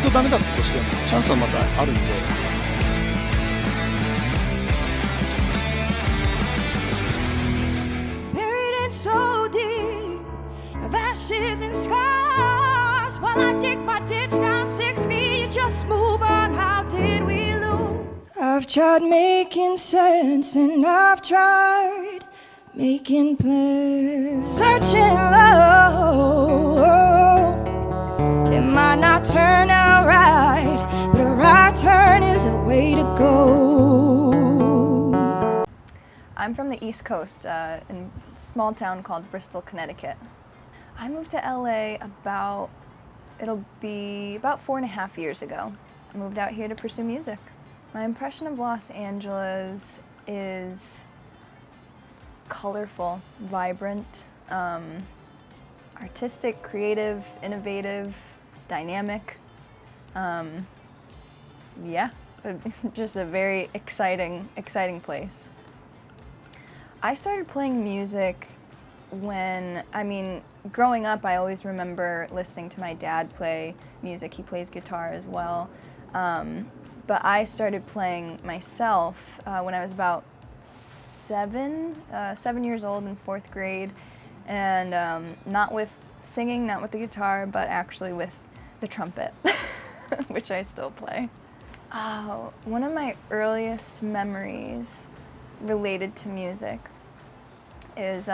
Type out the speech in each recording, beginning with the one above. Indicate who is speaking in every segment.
Speaker 1: 度ダメだったとしてもチャンスはまたあるんで。
Speaker 2: So deep of ashes and scars, while I dig my ditch down 6 feet, just move on. How did we lose? I've tried making sense and I've tried making plans, searching low. It might not turn out right, but a right turn is a way to go.
Speaker 3: I'm from the East Coast, in a small town called Bristol, Connecticut. I moved to LA it'll be about 4.5 years ago. I moved out here to pursue music. My impression of Los Angeles is colorful, vibrant, artistic, creative, innovative, dynamic. Yeah, just a very exciting place. I started playing music growing up, I always remember listening to my dad play music. He plays guitar as well. But I started playing myself when I was about 7 years old in 4th grade. And not with singing, not with the guitar, but actually with the trumpet, which I still play. One of my earliest memories related to music is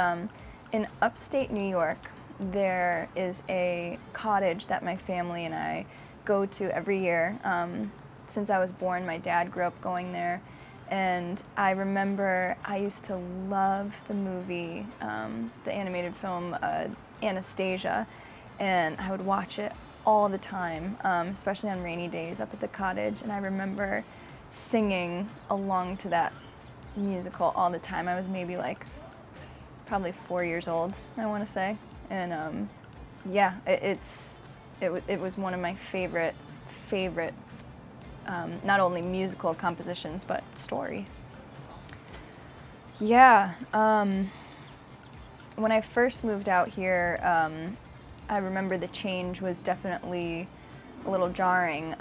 Speaker 3: in upstate New York. There is a cottage that my family and I go to every year. Since I was born, my dad grew up going there, and I remember I used to love the movie, the animated film Anastasia, and I would watch it all the time, especially on rainy days up at the cottage, and I remember singing along to that musical all the time. I was maybe like probably 4 years old, I want to say, and yeah, it was one of my favorite not only musical compositions but story. Yeah, when I first moved out here, I remember the change was definitely a little jarring,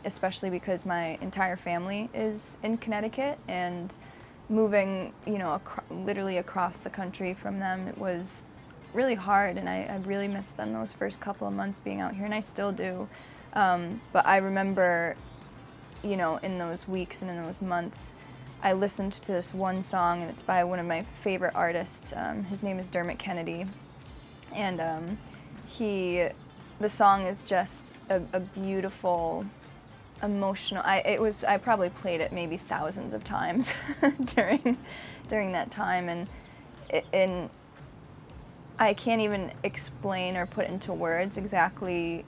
Speaker 3: especially because my entire family is in Connecticut, and moving, literally across the country from them, it was really hard, and I really missed them those first couple of months being out here, and I still do. But I remember, in those weeks and in those months, I listened to this one song, and it's by one of my favorite artists. His name is Dermot Kennedy, and the song is just a beautiful, emotional. I probably played it maybe thousands of times during that time, and I can't even explain or put into words exactly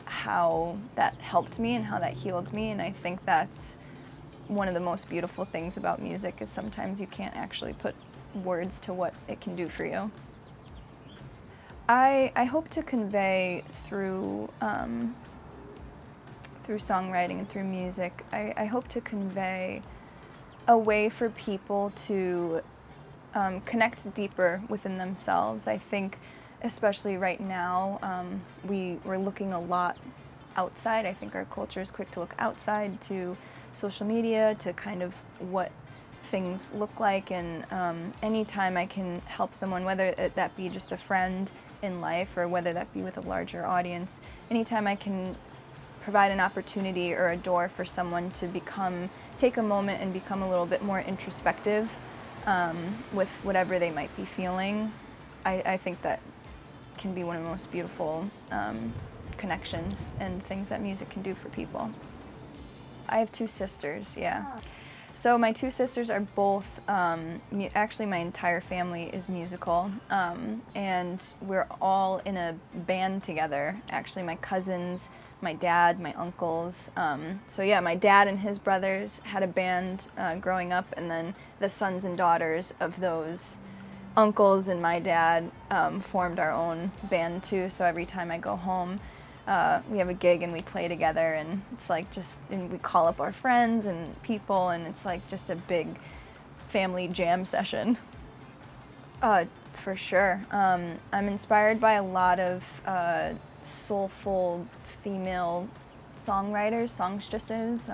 Speaker 3: how that helped me and how that healed me, and I think that's one of the most beautiful things about music, is sometimes you can't actually put words to what it can do for you. I hope to convey through songwriting and through music, I hope to convey a way for people to connect deeper within themselves. I think, especially right now, we're looking a lot outside. I think our culture is quick to look outside to social media, to kind of what things look like, and anytime I can help someone, whether that be just a friend in life or whether that be with a larger audience, anytime I can provide an opportunity or a door for someone to take a moment and become a little bit more introspective with whatever they might be feeling, I think that can be one of the most beautiful connections and things that music can do for people. I have 2 sisters, yeah. So my 2 sisters are both, actually my entire family is musical, and we're all in a band together. Actually, my cousins, my dad, my uncles. So yeah, my dad and his brothers had a band growing up, and then the sons and daughters of those uncles and my dad formed our own band too. So every time I go home, we have a gig and we play together, and it's like and we call up our friends and people, and it's like just a big family jam session. For sure. I'm inspired by a lot of soulful female songwriters, songstresses.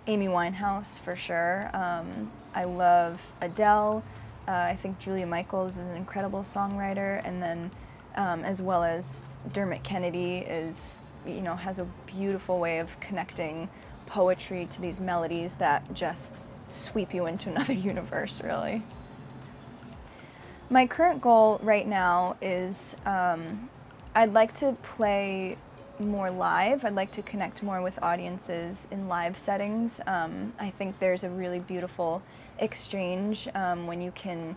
Speaker 3: Amy Winehouse for sure. I love Adele. I think Julia Michaels is an incredible songwriter, and then as well as Dermot Kennedy is, you know, has a beautiful way of connecting poetry to these melodies that just sweep you into another universe, really. My current goal right now is I'd like to play more live. I'd like to connect more with audiences in live settings. I think there's a really beautiful exchange when you can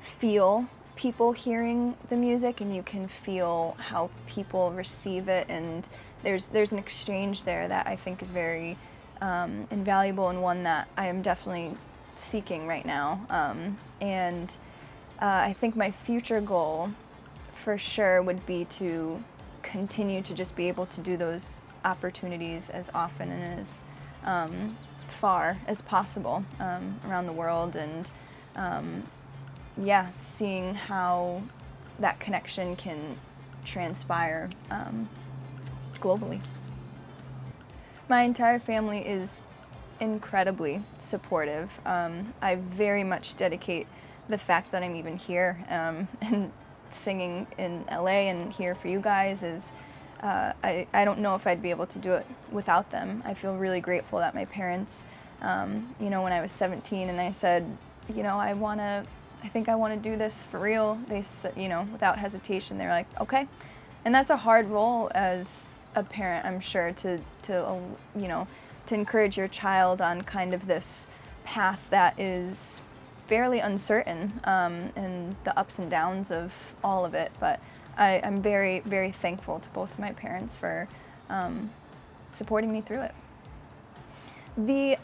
Speaker 3: feel people hearing the music and you can feel how people receive it, and there's an exchange there that I think is very invaluable, and one that I am definitely seeking right now. I think my future goal for sure would be to continue to just be able to do those opportunities as often and as far as possible around the world, and yeah, seeing how that connection can transpire globally. My entire family is incredibly supportive. I very much dedicate the fact that I'm even here and singing in LA and here for you guys is, I don't know if I'd be able to do it without them. I feel really grateful that my parents, you know, when I was 17 and I said, you know, I think I want to do this for real, they said, you know, without hesitation, they're like, okay. And that's a hard role as a parent, I'm sure, to you know, to encourage your child on kind of this path that is fairly uncertain, and the ups and downs of all of it. But I'm very, very thankful to both of my parents for supporting me through it.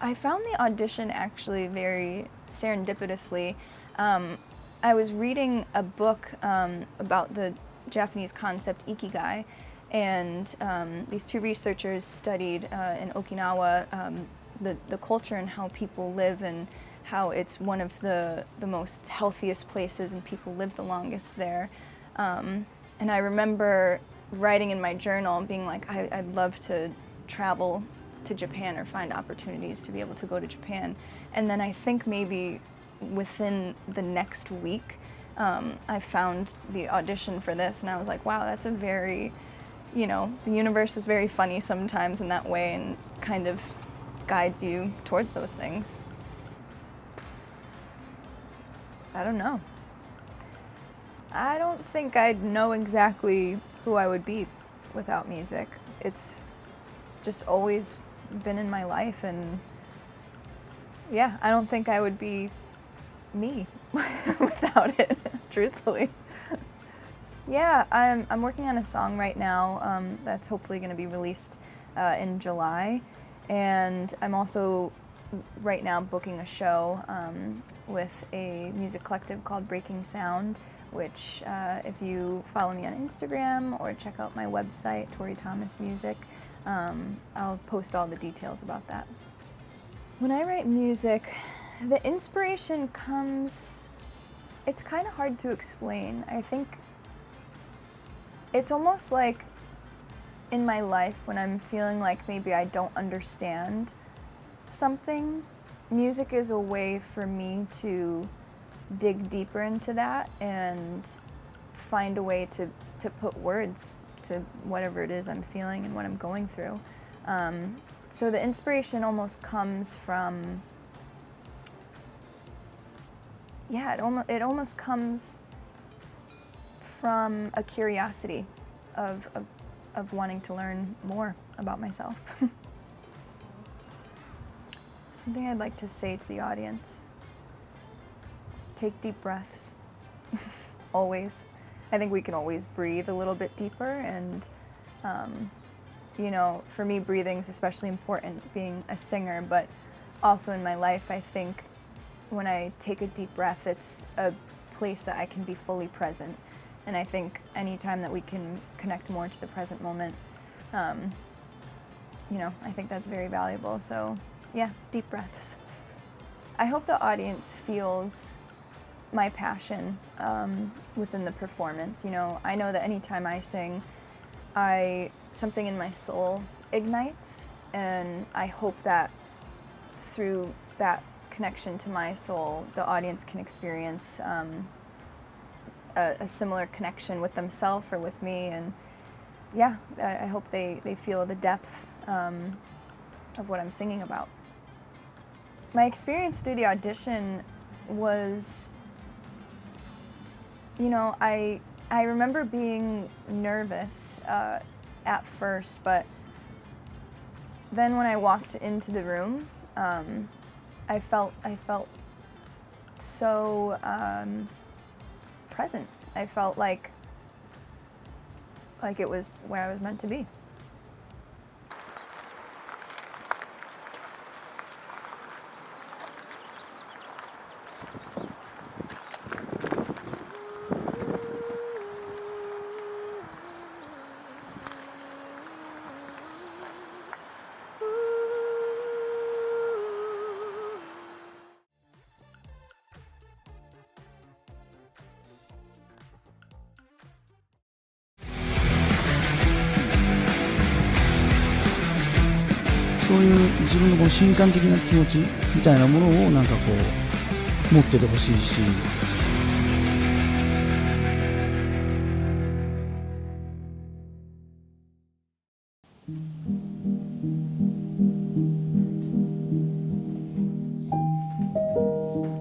Speaker 3: I found the audition actually very serendipitously. I was reading a book about the Japanese concept ikigai, and these two researchers studied in Okinawa the culture and how people live, and how it's one of the most healthiest places and people live the longest there. And I remember writing in my journal being like, I'd love to travel to Japan or find opportunities to be able to go to Japan. And then I think maybe within the next week, I found the audition for this, and I was like, wow, that's a very, you know, the universe is very funny sometimes in that way and kind of guides you towards those things. I don't know. I don't think I'd know exactly who I would be without music. It's just always been in my life, and yeah, I don't think I would be me without it, truthfully. Yeah, I'm working on a song right now that's hopefully going to be released in July, and I'm also right now booking a show with a music collective called Breaking Sound, which if you follow me on Instagram or check out my website, Tori Thomas Music, I'll post all the details about that. When I write music, the inspiration comes, it's kind of hard to explain. I think it's almost like in my life when I'm feeling like maybe I don't understand something, music is a way for me to dig deeper into that and find a way to put words to whatever it is I'm feeling and what I'm going through. So the inspiration almost comes from, yeah, it almost comes from a curiosity of wanting to learn more about myself. Something I'd like to say to the audience: take deep breaths. Always. I think we can always breathe a little bit deeper, and you know, for me, breathing's especially important, being a singer, but also in my life, I think when I take a deep breath, it's a place that I can be fully present. And I think anytime that we can connect more to the present moment, you know, I think that's very valuable. So yeah, deep breaths. I hope the audience feels my passion within the performance. You know, I know that anytime I sing, something in my soul ignites, and I hope that through that connection to my soul, the audience can experience a similar connection with themselves or with me, and yeah, I hope they feel the depth of what I'm singing about. My experience through the audition was, you know, I remember being nervous at first, but then when I walked into the room, I felt so present. I felt like it was where I was meant to be.
Speaker 1: そういう自分のこの瞬間的な気持ちみたいなものをなんかこう持っててほしいし、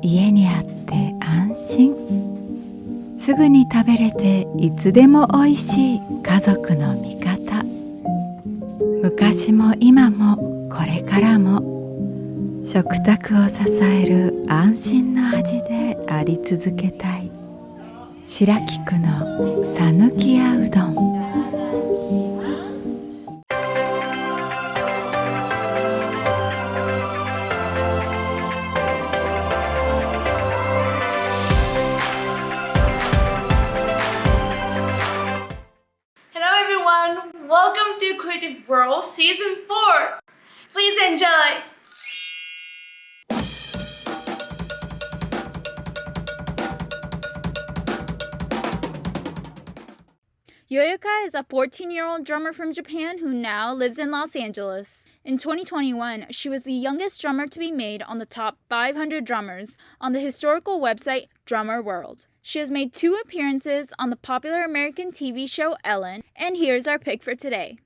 Speaker 4: 家にあって安心、すぐに食べれていつでもおいしい家族の味方。昔も今もこれからも食卓を支える安心の味であり続けたい。白菊のさぬきやうどん。
Speaker 5: Hello everyone, welcome to Creative World Season 4. Please enjoy.
Speaker 6: YOYOKA is a 14-year-old drummer from Japan who now lives in Los Angeles. In 2021, she was the youngest drummer to be made on the top 500 drummers on the historical website Drummer World. She has made 2 appearances on the popular American TV show Ellen, and here's our pick for today.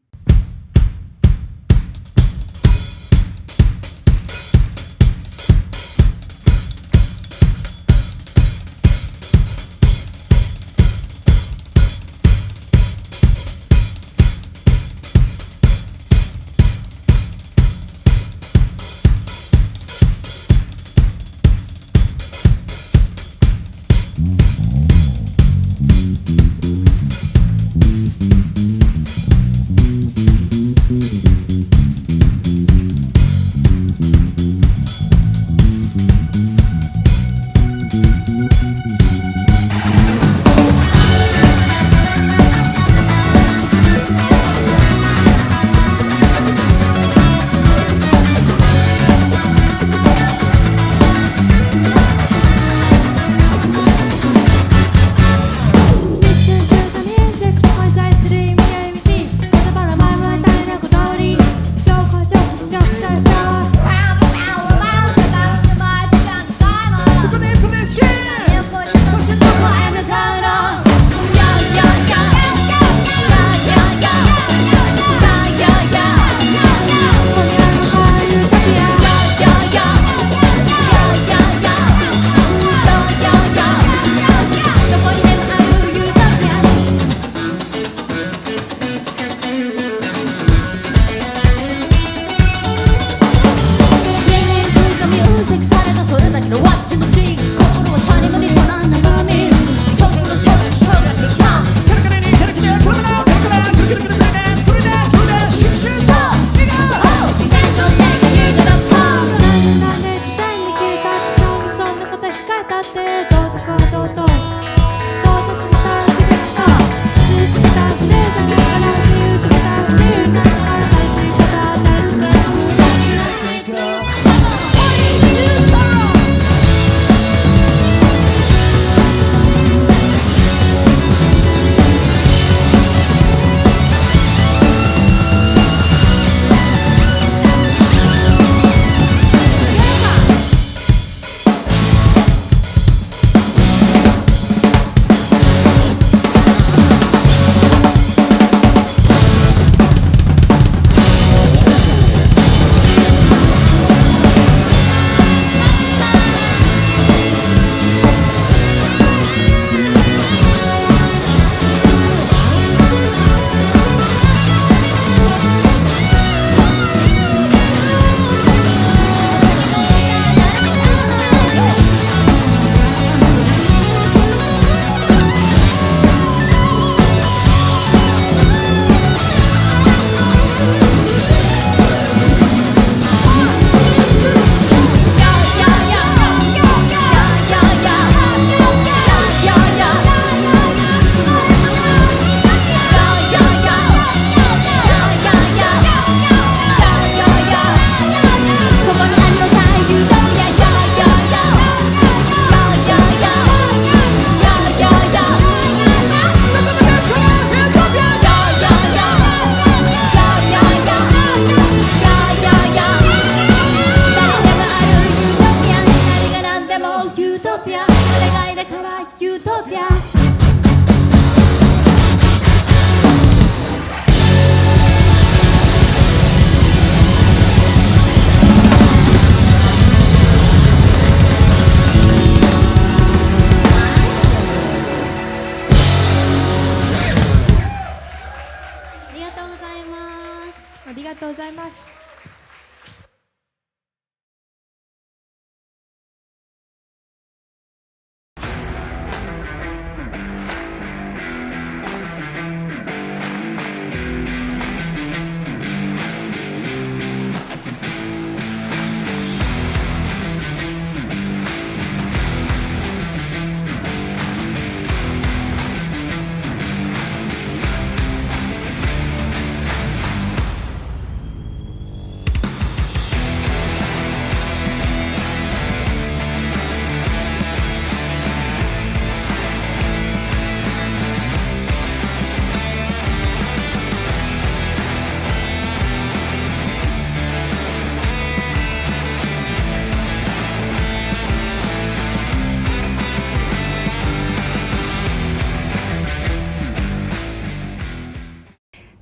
Speaker 2: ざいます。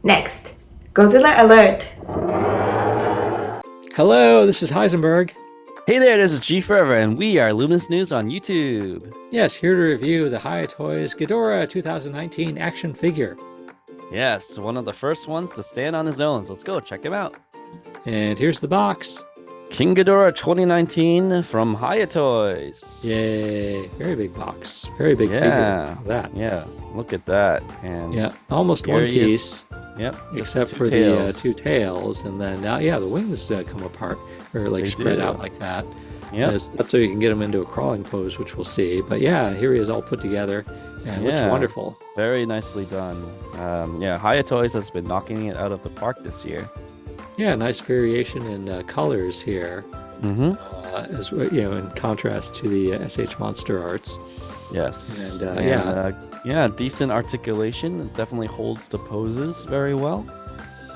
Speaker 5: Next, Godzilla alert.
Speaker 7: Hello, this is Heisenberg.
Speaker 8: Hey there, this is G Forever, and we are Luminous News on YouTube.
Speaker 7: Yes, here to review the Hayatoys Ghidorah 2019 action figure.
Speaker 8: Yes, one of the first ones to stand on his own, so let's go check him out.
Speaker 7: And here's the box.
Speaker 8: King Ghidorah 2019 from Hayatoys.
Speaker 7: Yay, very big box. Very big figure.
Speaker 8: Yeah,
Speaker 7: That.
Speaker 8: yeah, look at that. And
Speaker 7: Yeah, almost
Speaker 8: here
Speaker 7: one
Speaker 8: he is.
Speaker 7: piece.
Speaker 8: Yep, just
Speaker 7: Except
Speaker 8: two
Speaker 7: for
Speaker 8: tails.
Speaker 7: the two tails, and then yeah, the wings come apart or like
Speaker 8: They
Speaker 7: spread
Speaker 8: do.
Speaker 7: out like that.
Speaker 8: Yep.
Speaker 7: That's so you can get them into a crawling pose, which we'll see. But yeah, here he is all put together, and
Speaker 8: Yeah.
Speaker 7: looks wonderful.
Speaker 8: Very nicely done. Yeah, Hayatoys has been knocking it out of the park this year.
Speaker 7: Yeah, nice variation in colors here,
Speaker 8: Mm-hmm.
Speaker 7: as you know, in contrast to the SH Monster arts.
Speaker 8: Yes.
Speaker 7: And,
Speaker 8: yeah, decent articulation. It definitely holds the poses very well.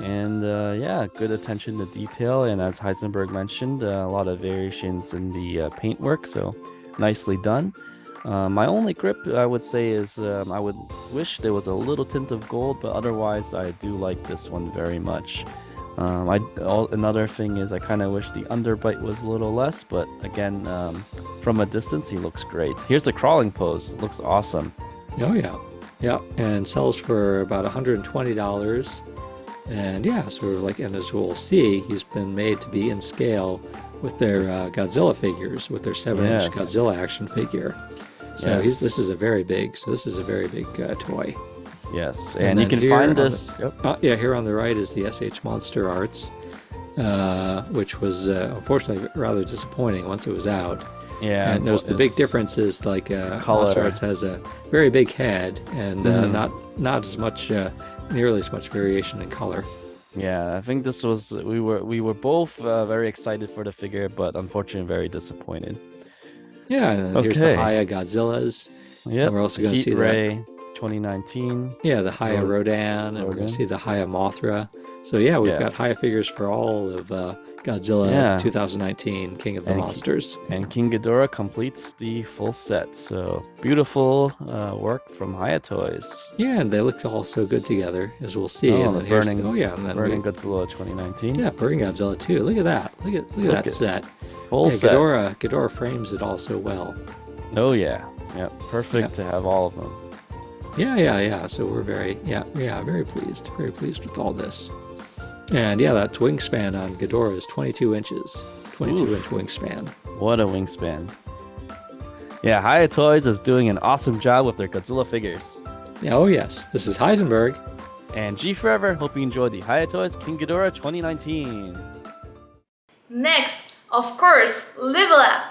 Speaker 8: And yeah, good attention to detail. And as Heisenberg mentioned, a lot of variations in the paintwork. So nicely done. My only grip, I would say, is I would wish there was a little tint of gold, but otherwise, I do like this one very much. Another thing is I kind of wish the underbite was a little less, but again, from a distance, he looks great. Here's the crawling pose. Looks awesome.
Speaker 7: Oh yeah, yeah, and sells for about $120. And yeah, sort of like, and as we'll see, he's been made to be in scale with their Godzilla figures, with their 7-inch
Speaker 8: Yes.
Speaker 7: Godzilla action figure. So
Speaker 8: Yes.
Speaker 7: this is a very big toy.
Speaker 8: Yes,
Speaker 7: And
Speaker 8: and you
Speaker 7: then
Speaker 8: can
Speaker 7: here
Speaker 8: find
Speaker 7: on the-
Speaker 8: this. Yep.
Speaker 7: Yeah, here on the right is the SH Monster Arts, which was unfortunately rather disappointing once it was out.
Speaker 8: Yeah,
Speaker 7: And notice the big difference is like
Speaker 8: color.
Speaker 7: Monster Arts has a very big head and
Speaker 8: Mhm.
Speaker 7: not as much, nearly as much variation in color.
Speaker 8: Yeah, I think this was we were both very excited for the figure, but unfortunately very disappointed.
Speaker 7: Yeah, and then here's the
Speaker 8: Okay.
Speaker 7: Haya Godzillas.
Speaker 8: Yep.
Speaker 7: we're also gonna
Speaker 8: Heat
Speaker 7: see that.
Speaker 8: Ray 2019.
Speaker 7: Yeah, the Haya
Speaker 8: Ro-
Speaker 7: Rodan, and we're going
Speaker 8: Rodan.
Speaker 7: to see the Haya Mothra. So yeah, we've
Speaker 8: Yeah.
Speaker 7: got Haya figures for all of Godzilla
Speaker 8: Yeah.
Speaker 7: 2019, King of the
Speaker 8: And
Speaker 7: Monsters.
Speaker 8: And King Ghidorah completes the full set. So beautiful work from Hayatoys.
Speaker 7: Yeah, and they look all so good together, as we'll see.
Speaker 8: Oh,
Speaker 7: and
Speaker 8: the
Speaker 7: then here's-
Speaker 8: burning-
Speaker 7: oh yeah, and then
Speaker 8: Burning Godzilla 2019.
Speaker 7: yeah, Burning Godzilla too. Look at that. Look at
Speaker 8: Look
Speaker 7: that
Speaker 8: at-
Speaker 7: set.
Speaker 8: Full
Speaker 7: Yeah,
Speaker 8: set.
Speaker 7: Ghidorah frames it all so well.
Speaker 8: Oh yeah. Yep. Perfect
Speaker 7: Yeah.
Speaker 8: to have all of them.
Speaker 7: Yeah. So we're very very pleased with all this. And yeah, that wingspan on Ghidorah is 22 inches. 22-inch wingspan.
Speaker 8: What a wingspan. Yeah, Hayatoys is doing an awesome job with their Godzilla figures.
Speaker 7: Yeah, oh yes, this is Heisenberg.
Speaker 8: And G Forever, hope you enjoyed the Hayatoys King Ghidorah 2019.
Speaker 5: Next, of course, Libera.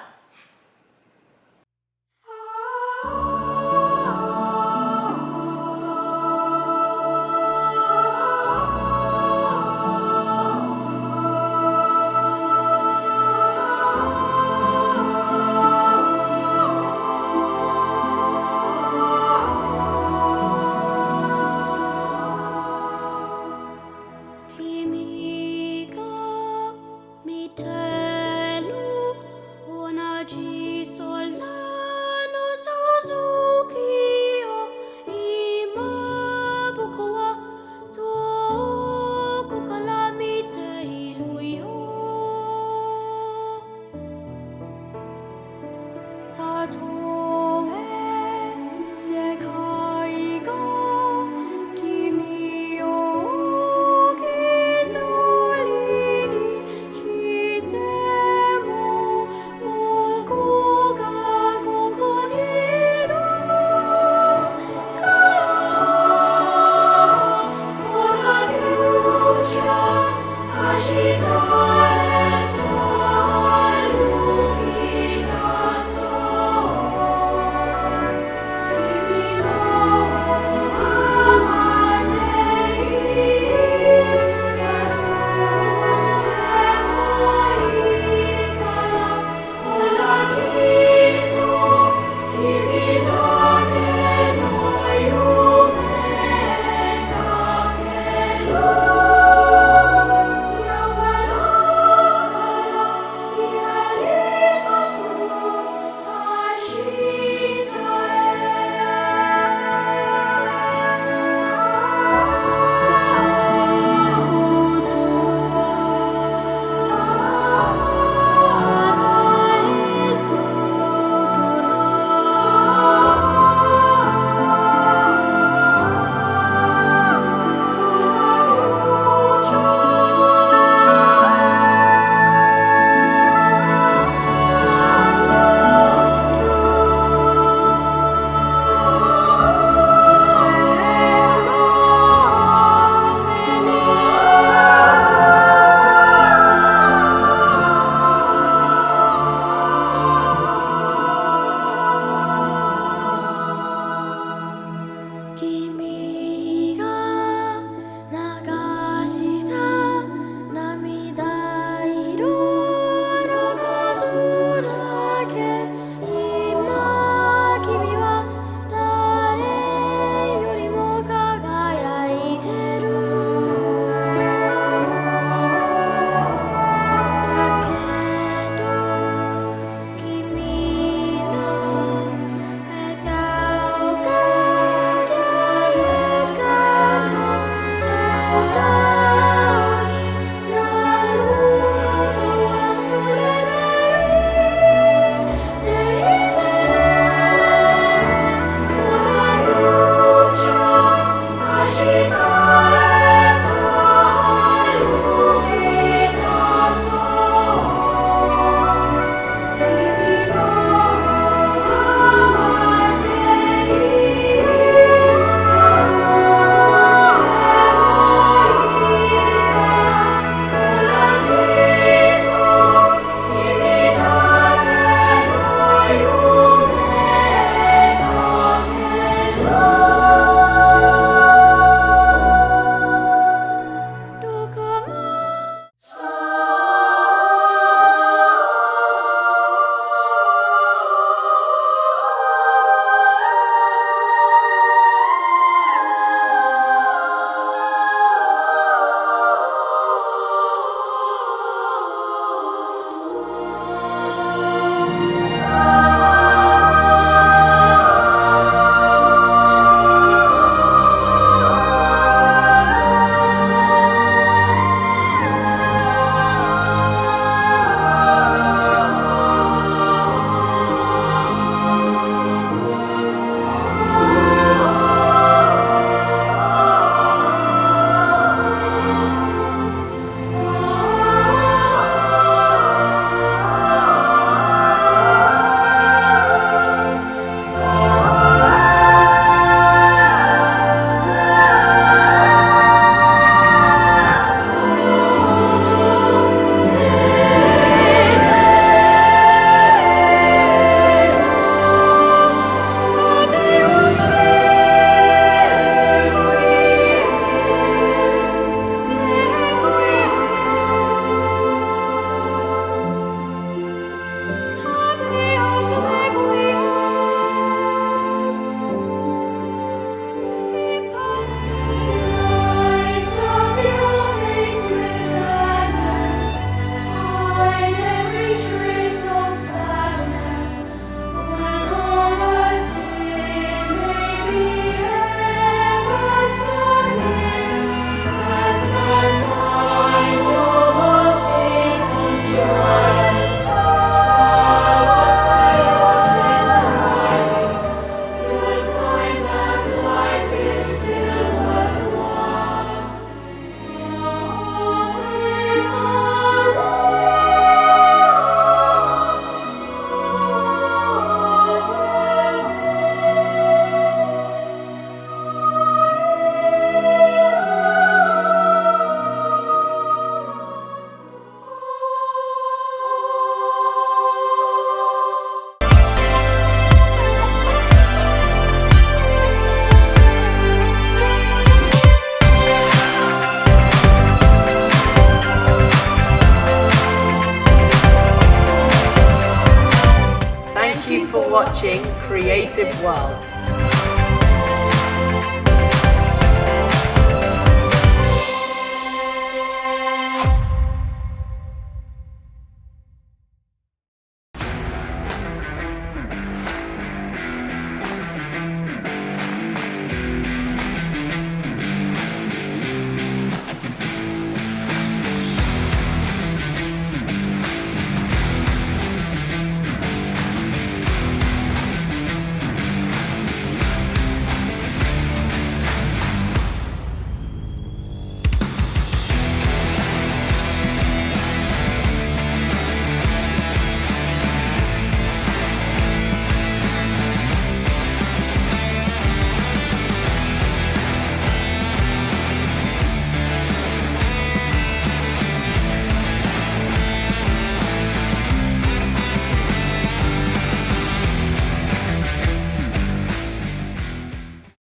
Speaker 9: watching Creative World.